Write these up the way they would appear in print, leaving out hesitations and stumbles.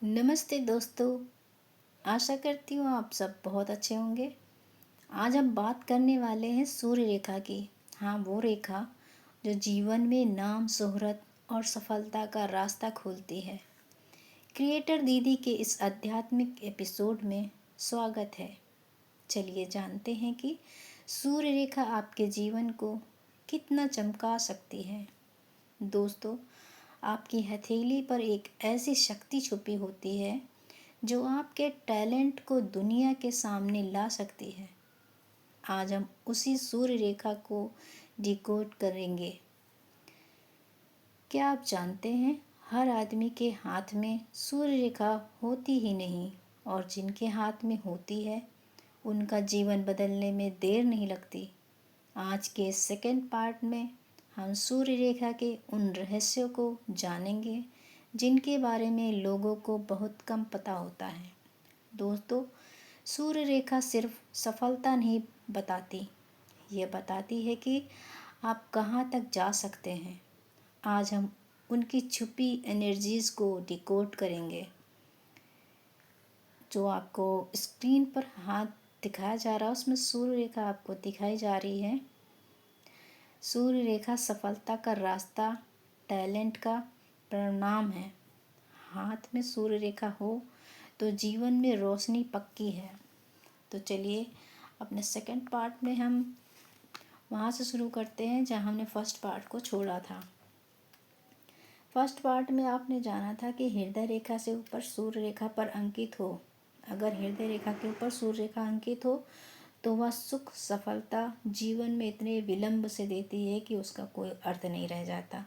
नमस्ते दोस्तों। आशा करती हूँ आप सब बहुत अच्छे होंगे। आज हम बात करने वाले हैं सूर्य रेखा की। हाँ, वो रेखा जो जीवन में नाम, शोहरत और सफलता का रास्ता खोलती है। क्रिएटर दीदी के इस आध्यात्मिक एपिसोड में स्वागत है। चलिए जानते हैं कि सूर्य रेखा आपके जीवन को कितना चमका सकती है। दोस्तों, आपकी हथेली पर एक ऐसी शक्ति छुपी होती है जो आपके टैलेंट को दुनिया के सामने ला सकती है। आज हम उसी सूर्य रेखा को डिकोड करेंगे। क्या आप जानते हैं, हर आदमी के हाथ में सूर्य रेखा होती ही नहीं, और जिनके हाथ में होती है उनका जीवन बदलने में देर नहीं लगती। आज के सेकंड पार्ट में हम सूर्य रेखा के उन रहस्यों को जानेंगे जिनके बारे में लोगों को बहुत कम पता होता है। दोस्तों, सूर्य रेखा सिर्फ सफलता नहीं बताती, ये बताती है कि आप कहाँ तक जा सकते हैं। आज हम उनकी छुपी एनर्जीज को डिकोड करेंगे। जो आपको स्क्रीन पर हाथ दिखाया जा रहा है उसमें सूर्य रेखा आपको दिखाई जा रही है। सूर्य रेखा सफलता का रास्ता, टैलेंट का परिणाम है। हाथ में सूर्य रेखा हो तो जीवन में रोशनी पक्की है। तो चलिए अपने सेकंड पार्ट में हम वहाँ से शुरू करते हैं जहाँ हमने फर्स्ट पार्ट को छोड़ा था। फर्स्ट पार्ट में आपने जाना था कि हृदय रेखा से ऊपर सूर्य रेखा पर अंकित हो। अगर हृदय रेखा के ऊपर सूर्य रेखा अंकित हो तो वह सुख, सफलता जीवन में इतने विलंब से देती है कि उसका कोई अर्थ नहीं रह जाता।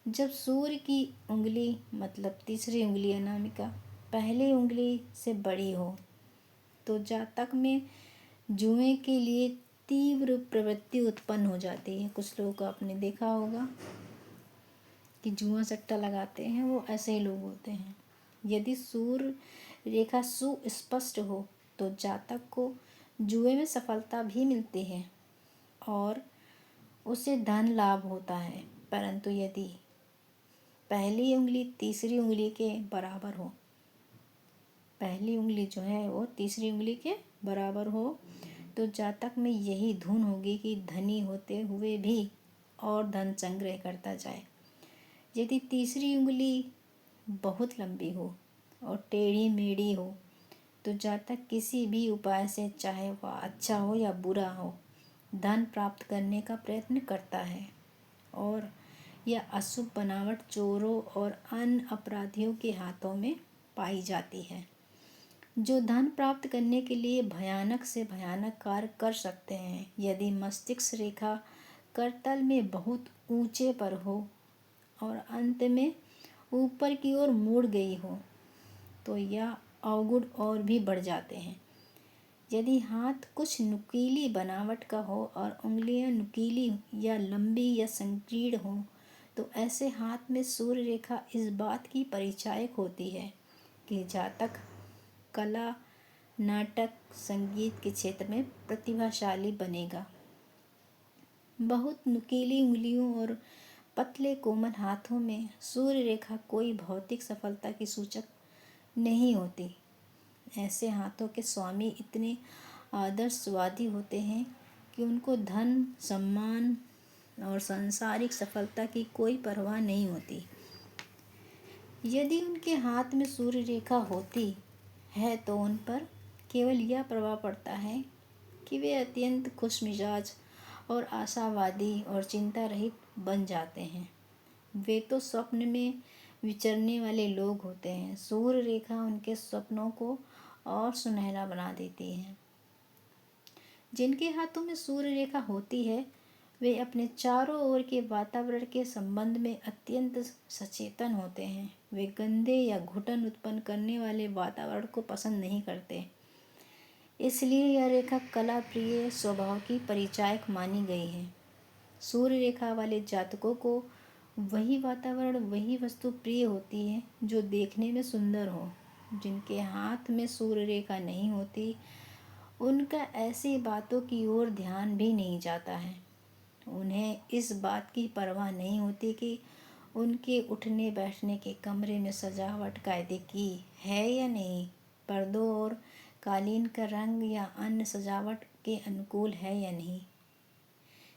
जब सूर्य की उंगली मतलब तीसरी उंगली अनामिका पहली उंगली से बड़ी हो तो जातक में जुए के लिए तीव्र प्रवृत्ति उत्पन्न हो जाती है। कुछ लोगों को आपने देखा होगा कि जुआ सट्टा लगाते हैं, वो ऐसे ही लोग होते हैं। यदि सूर्य रेखा सुस्पष्ट हो तो जातक को जुए में सफलता भी मिलती है और उसे धन लाभ होता है। परंतु यदि पहली उंगली तीसरी उंगली के बराबर हो, पहली उंगली जो है वो तीसरी उंगली के बराबर हो तो जातक में यही धुन होगी कि धनी होते हुए भी और धन संग्रह करता जाए। यदि तीसरी उंगली बहुत लंबी हो और टेढ़ी मेढ़ी हो तो जातक किसी भी उपाय से, चाहे वह अच्छा हो या बुरा हो, धन प्राप्त करने का प्रयत्न करता है और यह अशुभ बनावट चोरों और अन्य अपराधियों के हाथों में पाई जाती है, जो धन प्राप्त करने के लिए भयानक से भयानक कार्य कर सकते हैं। यदि मस्तिष्क रेखा करतल में बहुत ऊंचे पर हो और अंत में ऊपर की ओर मुड़ गई हो तो यह अवगुण और भी बढ़ जाते हैं। यदि हाथ कुछ नुकीली बनावट का हो और उंगलियां नुकीली या लंबी या संकीर्ण हो तो ऐसे हाथ में सूर्य रेखा इस बात की परिचायक होती है कि जातक कला, नाटक, संगीत के क्षेत्र में प्रतिभाशाली बनेगा। बहुत नुकीली उंगलियों और पतले कोमल हाथों में सूर्य रेखा कोई भौतिक सफलता की सूचक नहीं होती। ऐसे हाथों के स्वामी इतने आदर्शवादी होते हैं कि उनको धन, सम्मान और सांसारिक सफलता की कोई परवाह नहीं होती। यदि उनके हाथ में सूर्य रेखा होती है तो उन पर केवल यह प्रभाव पड़ता है कि वे अत्यंत खुशमिजाज और आशावादी और चिंता रहित बन जाते हैं। वे तो स्वप्न में विचरने वाले लोग होते हैं। सूर्य रेखा उनके स्वप्नों को और सुनहरा बना देती है। जिनके हाथों में सूर्य रेखा होती है वे अपने चारों ओर के वातावरण के संबंध में अत्यंत सचेतन होते हैं। वे गंदे या घुटन उत्पन्न करने वाले वातावरण को पसंद नहीं करते। इसलिए यह रेखा कला प्रिय स्वभाव की परिचायक मानी गई है। सूर्य रेखा वाले जातकों को वही वातावरण, वही वस्तु प्रिय होती है जो देखने में सुंदर हो। जिनके हाथ में सूर्य रेखा नहीं होती उनका ऐसी बातों की ओर ध्यान भी नहीं जाता है। उन्हें इस बात की परवाह नहीं होती कि उनके उठने बैठने के कमरे में सजावट कायदे की है या नहीं, पर्दों और कालीन का रंग या अन्य सजावट के अनुकूल है या नहीं।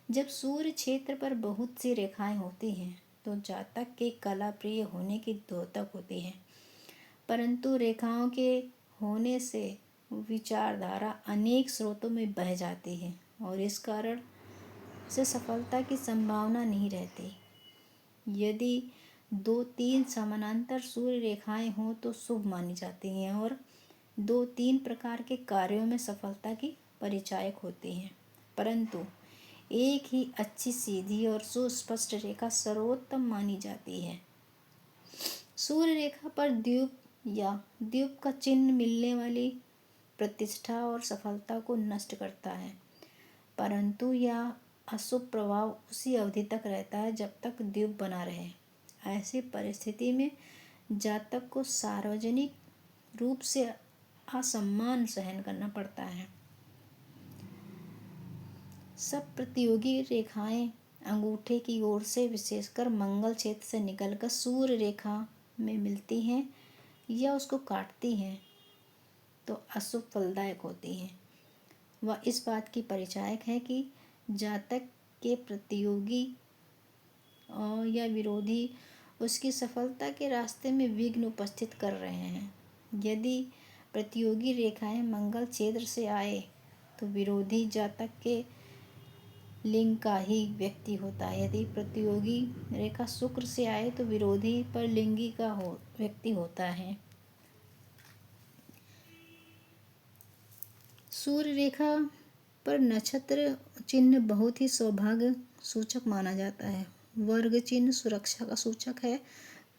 जब सूर्य क्षेत्र पर बहुत सी रेखाएं होती हैं तो जातक के कला प्रिय होने की द्योतक होती है, परंतु रेखाओं के होने से विचारधारा अनेक स्रोतों में बह जाती है और इस कारण से सफलता की संभावना नहीं रहती। यदि 2-3 समानांतर सूर्य रेखाएं हों तो शुभ मानी जाती हैं और 2-3 प्रकार के कार्यों में सफलता की परिचायक होती हैं, परंतु एक ही अच्छी सीधी और सुस्पष्ट रेखा सर्वोत्तम मानी जाती है। सूर्य रेखा पर द्वीप या द्वीप का चिन्ह मिलने वाली प्रतिष्ठा और सफलता को नष्ट करता है, परंतु यह अशुभ प्रभाव उसी अवधि तक रहता है जब तक द्वीप बना रहे। ऐसी परिस्थिति में जातक को सार्वजनिक रूप से असम्मान सहन करना पड़ता है। सब प्रतियोगी रेखाएं अंगूठे की ओर से विशेषकर मंगल क्षेत्र से निकलकर सूर्य रेखा में मिलती हैं या उसको काटती हैं तो अशुभ फलदायक होती हैं। वह इस बात की परिचायक है कि जातक के प्रतियोगी और या विरोधी उसकी सफलता के रास्ते में विघ्न उपस्थित कर रहे हैं। यदि प्रतियोगी रेखाएं मंगल क्षेत्र से आए तो विरोधी जातक के लिंग का ही व्यक्ति होता है। यदि प्रतियोगी रेखा शुक्र से आए तो विरोधी पर लिंगी का व्यक्ति होता है। सूर्य रेखा पर नक्षत्र चिन्ह बहुत ही सौभाग्य सूचक माना जाता है। वर्ग चिन्ह सुरक्षा का सूचक है।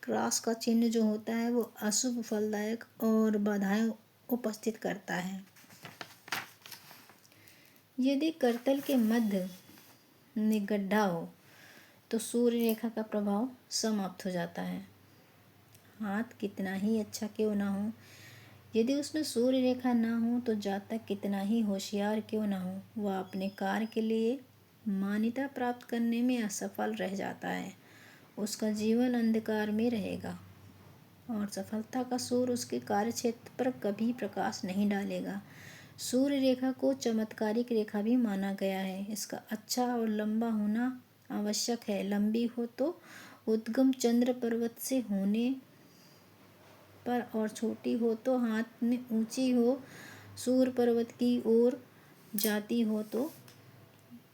क्रॉस का चिन्ह जो होता है वो अशुभ फलदायक और बाधाएं उपस्थित करता है। यदि करतल के मध्य में गड्ढा हो तो सूर्य रेखा का प्रभाव समाप्त हो जाता है। हाथ कितना ही अच्छा क्यों ना हो, यदि उसमें सूर्य रेखा ना हो तो जातक कितना ही होशियार क्यों ना हो, वह अपने कार्य के लिए मान्यता प्राप्त करने में असफल रह जाता है। उसका जीवन अंधकार में रहेगा और सफलता का सूर्य उसके कार्य क्षेत्र पर कभी प्रकाश नहीं डालेगा। सूर्य रेखा को चमत्कारिक रेखा भी माना गया है। इसका अच्छा और लंबा होना आवश्यक है। लंबी हो तो उद्गम चंद्र पर्वत से होने पर और छोटी हो तो हाथ में ऊंची हो, सूर्य पर्वत की ओर जाती हो तो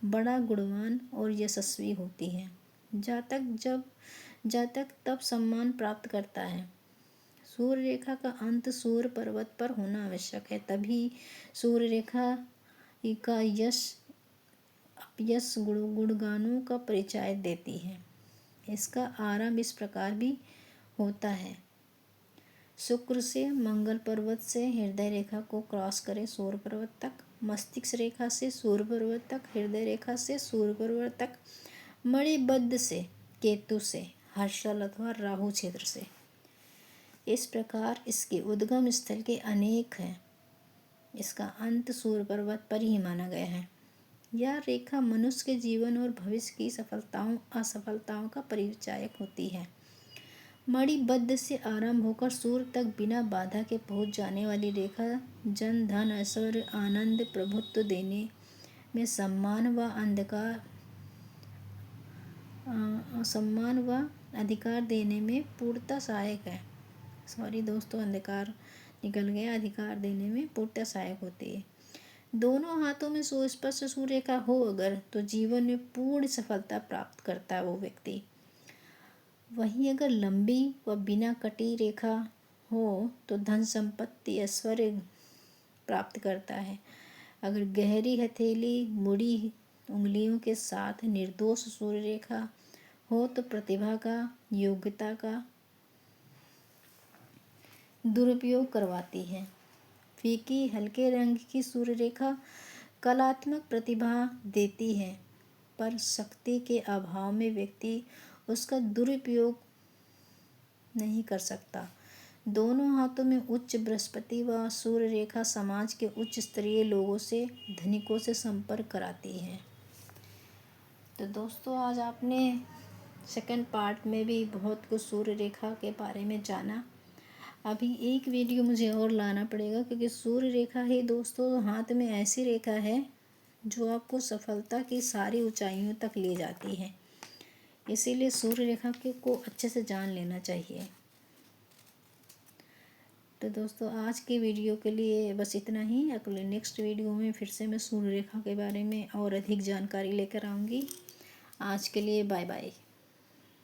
बड़ा गुणवान और यशस्वी होती है। जातक तब सम्मान प्राप्त करता है। सूर्य रेखा का अंत सूर्य पर्वत पर होना आवश्यक है, तभी सूर्य रेखा का यश अपयश गुणगानों का परिचय देती है। इसका आरंभ इस प्रकार भी होता है। शुक्र से मंगल पर्वत से हृदय रेखा को क्रॉस करें सूर्य पर्वत तक, मस्तिष्क रेखा से सूर्य पर्वत तक, हृदय रेखा से सूर्य पर्वत तक, मणिबद्ध से केतु से, हर्षल अथवा राहु क्षेत्र से। इस प्रकार इसके उद्गम स्थल के अनेक हैं। इसका अंत सूर्य पर्वत पर ही माना गया है। यह रेखा मनुष्य के जीवन और भविष्य की सफलताओं असफलताओं का परिचायक होती है। मणिबद्ध से आरंभ होकर सूर्य तक बिना बाधा के पहुंच जाने वाली रेखा जन धन ऐश्वर्य आनंद प्रभुत्व देने में सम्मान व अधिकार देने में पूर्णतः सहायक है। सॉरी दोस्तों, अंधकार निकल गया, अधिकार देने में पूर्णतः सहायक होती है। दोनों हाथों में सुस्पष्ट सूर्य रेखा हो अगर तो जीवन में पूर्ण सफलता प्राप्त करता है वो व्यक्ति। वहीं अगर लंबी व बिना कटी रेखा हो तो धन संपत्ति ऐश्वर्य प्राप्त करता है। अगर गहरी हथेली मुड़ी उंगलियों के साथ निर्दोष सूर्य रेखा हो तो प्रतिभा का योग्यता का दुरुपयोग करवाती है। फीकी हल्के रंग की सूर्य रेखा कलात्मक प्रतिभा देती है, पर शक्ति के अभाव में व्यक्ति उसका दुरुपयोग नहीं कर सकता। दोनों हाथों में उच्च बृहस्पति व सूर्य रेखा समाज के उच्च स्तरीय लोगों से धनिकों से संपर्क कराती है। तो दोस्तों, आज आपने सेकंड पार्ट में भी बहुत कुछ सूर्य रेखा के बारे में जाना। अभी एक वीडियो मुझे और लाना पड़ेगा, क्योंकि सूर्य रेखा ही दोस्तों हाथ में ऐसी रेखा है जो आपको सफलता की सारी ऊंचाइयों तक ले जाती है। इसीलिए सूर्य रेखा को अच्छे से जान लेना चाहिए। तो दोस्तों आज की वीडियो के लिए बस इतना ही। अगले नेक्स्ट वीडियो में फिर से मैं सूर्य रेखा के बारे में और अधिक जानकारी लेकर आऊँगी। आज के लिए बाय बाय।